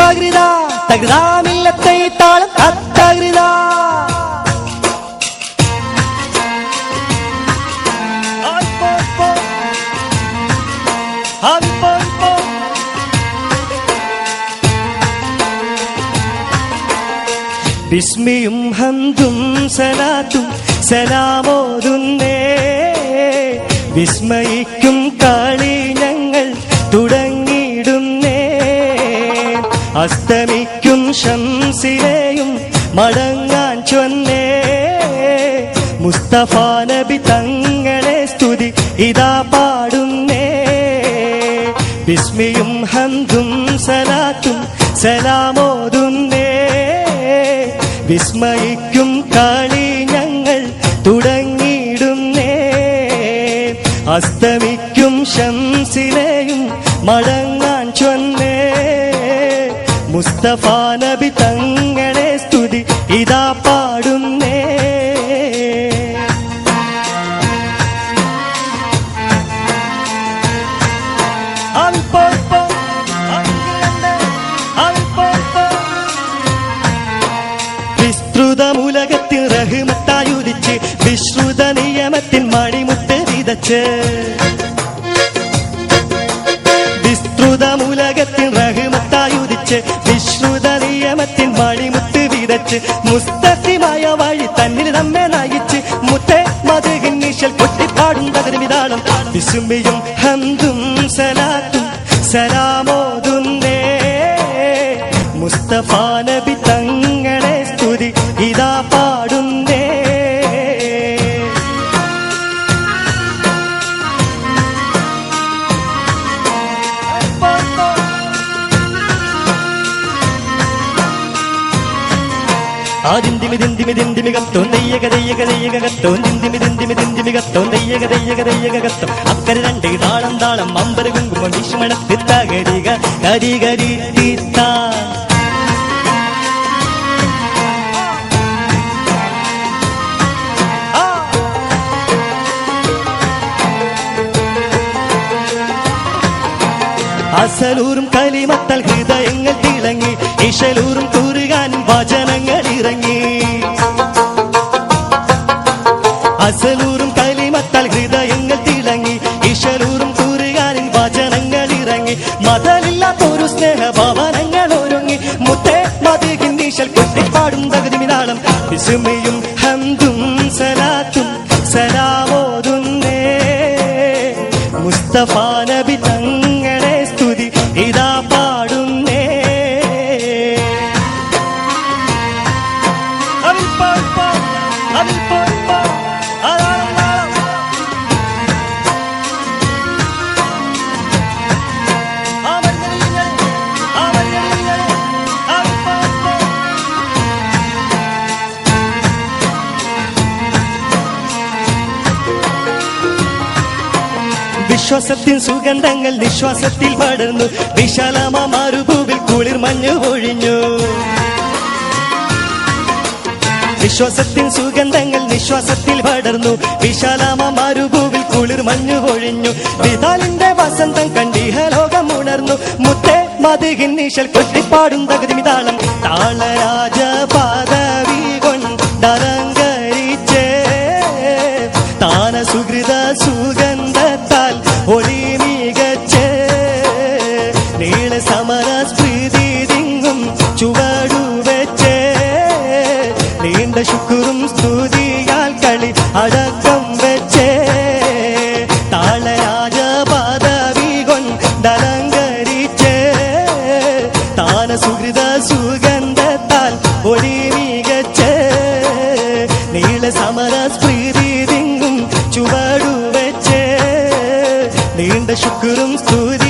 തകൃത തകൃതാമില്ലത്തെ താളം തകൃത ബിസ്മിയും ഹംദും സലാത്തും സലാമോതുന്നേ വിസ്മയിക്കും കളി ഞങ്ങൾ തുടങ്ങിയിടുന്നേ അസ്തമിക്കും ശംസിലെയും മടങ്ങാൻ ചൊന്നേ മുസ്തഫ നബി തങ്ങളെ സ്തുതി ഇതാ പാടുന്നേ ബിസ്മിയും ഹംദും സലാത്തും സലാമോതുന്നേ വിസ്മയിക്കും കളി ഞങ്ങൾ തുടങ്ങിയിടുന്നേ അസ്തമിക്കും ശംസിലെയും മടങ്ങാൻ ചൊന്നേ മുസ്തഫ നബി തങ്ങളെ സ്തുതി ഇതാ പാടുന്നേ വിസ്തൃതമുലകത്തിൽ റഹ്മത്തായുദിച്ച് വിശ്രുത നിയമത്തിൻ മണിമുത്ത് വിതച്ച് വിസ്തൃതമുലകത്തിൽ റഹ്മത്തായുദിച്ച് വിശ്രുത നിയമത്തിൻ മണിമുത്ത് വിതച്ച് മുസ്തഖിമായ വഴി തന്നിൽ നമ്മെ നയിച്ച് മുത്തേ മധുഹിൻ നിശൽ കൊട്ടിപ്പാടും തകർവിതാളം വിസ്മിയും ഹംദും സലാത്തും സലാമോതുന്നേ മുസ്തഫ നബി തങ്ങളെ സ്തുതി ഇതാ പാടുന്നേ അക്കരെ രണ്ട് താളം താളം അമ്പര കുങ്കുമം വിഷ്മണത്തിൽ തകരിക കരികരി തീത്താ അസലൂറും കലിമത്താൽ ഹൃദയങ്ങൾ തിളങ്ങി ഇശലൂറും കൂറുകാനും വചനങ്ങൾ ഇറങ്ങി അസലൂറും കലിമത്താൽ ഹൃദയങ്ങൾ തിളങ്ങി ഇശലൂറും കൂറുകാനും വചനങ്ങൾ ഇറങ്ങി മതമില്ലാത്തൊരു സ്നേഹഭവനങ്ങൾ ഒരുങ്ങി മുത്തേ മധുഹിൻ നിശൽ കൊട്ടിപ്പാടും തകതിമിതാളം വിസ്മയും ഹംദും സലാത്തും സലാമോതുന്നേ മുസ്തഫ നബി തങ്ങളെ സ്തുതി ഇതാ പാടുന്നേ വിശ്വാസത്തിൻ സുഗന്ധങ്ങൾ നിശ്വാസത്തിൽ പടർന്നു വിശാലമാ മരുഭൂവിൽ കുളിർ മഞ്ഞു പൊഴിഞ്ഞു വിശ്വാസത്തിൻ സുഗന്ധങ്ങൾ നിശ്വാസത്തിൽ പടർന്നു വിശാലമാ മരുഭൂവിൽ കുളിർ മഞ്ഞു പൊഴിഞ്ഞു വിതാലിന്റെ വസന്തം കണ്ടിഹലോകം ഉണർന്നു മുത്തേ മധുഹിൻ നിശൽ കൊട്ടിപ്പാടും തകതിമിതാളം താളരാജ പദവി കൊണ്ടലങ്കരിച്ചേ താന സുഹൃത സുഗന്ധത്താൽ ഒളി മികച്ചേ നീള സമര സ്മൃതി തിങ്ങും ചുവടു വെച്ചേ നീണ്ട ശുക്രും സ്തുതിയാൽ കളി അടക്കം വെച്ചേ താളരാജ പദവി കൊണ്ടലങ്കരിച്ചേ താന സുഹൃത സുഗന്ധത്താൽ ഒളി മികച്ചേ നീള സമര സ്മൃതി തിങ്ങും ചുവടു വെച്ചേ നീണ്ട ശുക്രും സ്തുതി